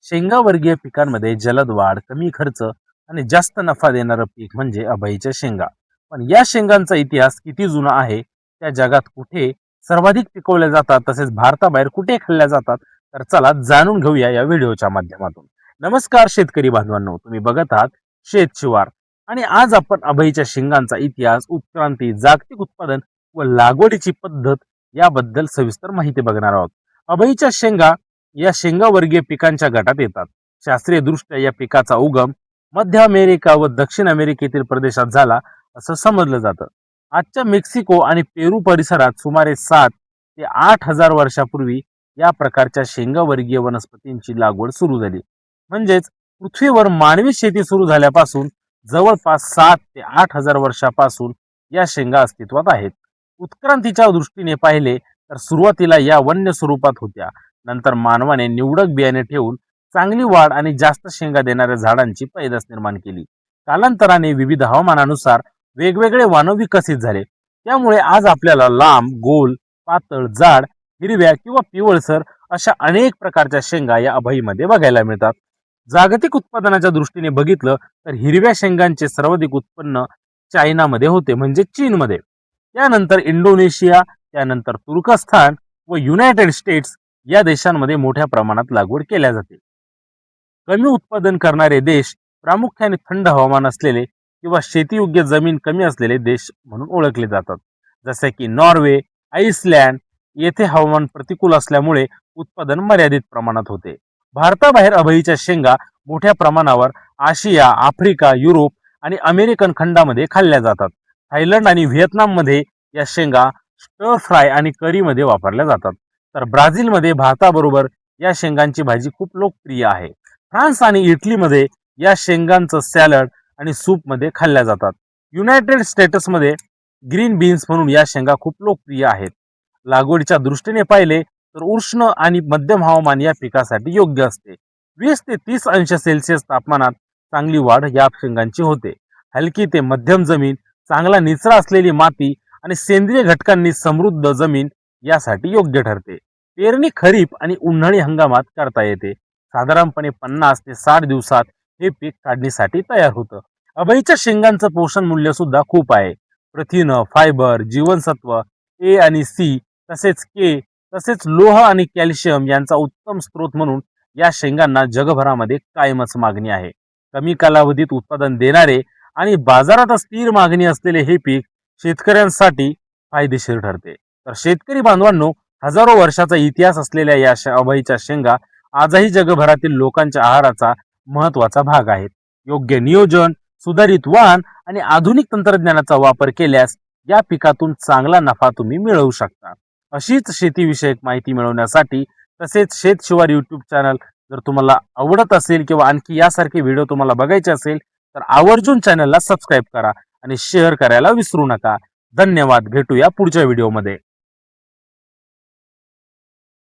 शेंगावर्गीय पिकांमध्ये जलद वाढ, कमी खर्च आणि जास्त नफा देणारं पीक म्हणजे अभयच्या शेंगा. पण या शेंगांचा इतिहास किती जुना आहे, त्या जगात कुठे सर्वाधिक पिकवल्या जातात, तसेच भारताबाहेर कुठे खाल्ल्या जातात, तर चला जाणून घेऊया या व्हिडिओच्या माध्यमातून. नमस्कार शेतकरी बांधवांनो, तुम्ही बघत आहात शेत शिवार आणि आज आपण अभयच्या शेंगांचा इतिहास, उत्क्रांती, जागतिक उत्पादन व लागवडीची पद्धत याबद्दल सविस्तर माहिती बघणार आहोत. अभयच्या शेंगा या शेंगावर्गीय पिकांच्या गटात येतात. शास्त्रीय दृष्ट्या या पिकाचा उगम मध्य अमेरिका व दक्षिण अमेरिकेतील प्रदेशात झाला असं समजलं जातं. आजच्या मेक्सिको आणि पेरू परिसरात सुमारे 7 ते 8 हजार वर्षापूर्वी या प्रकारच्या शेंगावर्गीय वनस्पतींची लागवड सुरू झाली. म्हणजेच पृथ्वीवर मानवी शेती सुरू झाल्यापासून जवळपास 7 ते 8 हजार वर्षापासून या शेंगा अस्तित्वात आहेत. उत्क्रांतीच्या दृष्टीने पाहिले तर सुरुवातीला या वन्य स्वरूपात होत्या. नंतर मानवाने निवडक बियाणे ठेवून चांगली वाढ आणि जास्त शेंगा देणाऱ्या झाडांची पैदास निर्माण केली. कालांतराने विविध हवामानानुसार वेगवेगळे वाण विकसित झाले. त्यामुळे आज आपल्याला लांब, गोल, पातळ, जाड, हिरव्या किंवा पिवळसर अशा अनेक प्रकारच्या शेंगा या अभयमध्ये बघायला मिळतात. जागतिक उत्पादनाच्या दृष्टीने बघितलं तर हिरव्या शेंगांचे सर्वाधिक उत्पन्न चायनामध्ये होते, म्हणजे चीनमध्ये. त्यानंतर इंडोनेशिया, त्यानंतर तुर्कस्तान व युनायटेड स्टेट्स या देशांमध्ये मोठ्या प्रमाणात लागवड केल्या जाते. कमी उत्पादन करणारे देश प्रामुख्याने थंड हवामान असलेले किंवा शेतीयोग्य जमीन कमी असलेले देश म्हणून ओळखले जातात. जसे की नॉर्वे, आइसलँड येथे हवामान प्रतिकूल असल्यामुळे उत्पादन मर्यादित प्रमाणात होते. भारताबाहेर अभयच्या शेंगा मोठ्या प्रमाणावर आशिया, आफ्रिका, युरोप आणि अमेरिकन खंडामध्ये खाल्ल्या जातात. थायलंड आणि व्हिएतनाममध्ये या शेंगा स्टर फ्राय आणि करीमध्ये वापरल्या जातात. तर ब्राझीलमध्ये भाताबरोबर या शेंगांची भाजी खूप लोकप्रिय आहे. फ्रान्स आणि इटलीमध्ये या शेंगांचं सॅलड आणि सूपमध्ये खाल्ल्या जातात. युनायटेड स्टेट्समध्ये ग्रीन बीन्स म्हणून या शेंगा खूप लोकप्रिय आहेत. लागवडीच्या दृष्टीने पाहिले तर उष्ण आणि मध्यम हवामान या पिकासाठी योग्य असते. 20 ते 30 अंश सेल्सिअस तापमानात चांगली वाढ या शेंगांची होते. हलकी ते मध्यम जमीन, चांगला निचरा असलेली माती आणि सेंद्रिय घटकांनी समृद्ध जमीन यासाठी योग्य ठरते. पेरणी खरीप आणि उन्हाळी हंगामात करता येते. साधारणपणे 50 ते 60 दिवसात हे पीक काढणीसाठी तयार होतं. अभयच्या शेंगांचं पोषण मूल्य सुद्धा खूप आहे. प्रथिन, फायबर, जीवनसत्व ए आणि सी, तसेच के, तसेच लोह आणि कॅल्शियम यांचा उत्तम स्रोत म्हणून या शेंगांना जगभरामध्ये कायमच मागणी आहे. कमी कालावधीत उत्पादन देणारे आणि बाजारात स्थिर मागणी असलेले हे पीक शेतकऱ्यांसाठी फायदेशीर ठरते. तर शेतकरी बांधवांनो, हजारो वर्षाचा इतिहास असलेल्या या अभयच्या शेंगा आजही जगभरातील लोकांच्या आहाराचा महत्वाचा भाग आहेत. योग्य नियोजन, सुधारित वाण आणि आधुनिक तंत्रज्ञानाचा वापर केल्यास या पिकातून चांगला नफा तुम्ही मिळवू शकता. अशीच शेतीविषयक माहिती मिळवण्यासाठी तसेच शेत शिवार यूट्यूब चॅनल जर तुम्हाला आवडत असेल किंवा आणखी यासारखे व्हिडिओ तुम्हाला बघायचे असेल तर आवर्जून चॅनलला सबस्क्राईब करा आणि शेअर करायला विसरू नका. धन्यवाद. भेटूया पुढच्या व्हिडिओमध्ये.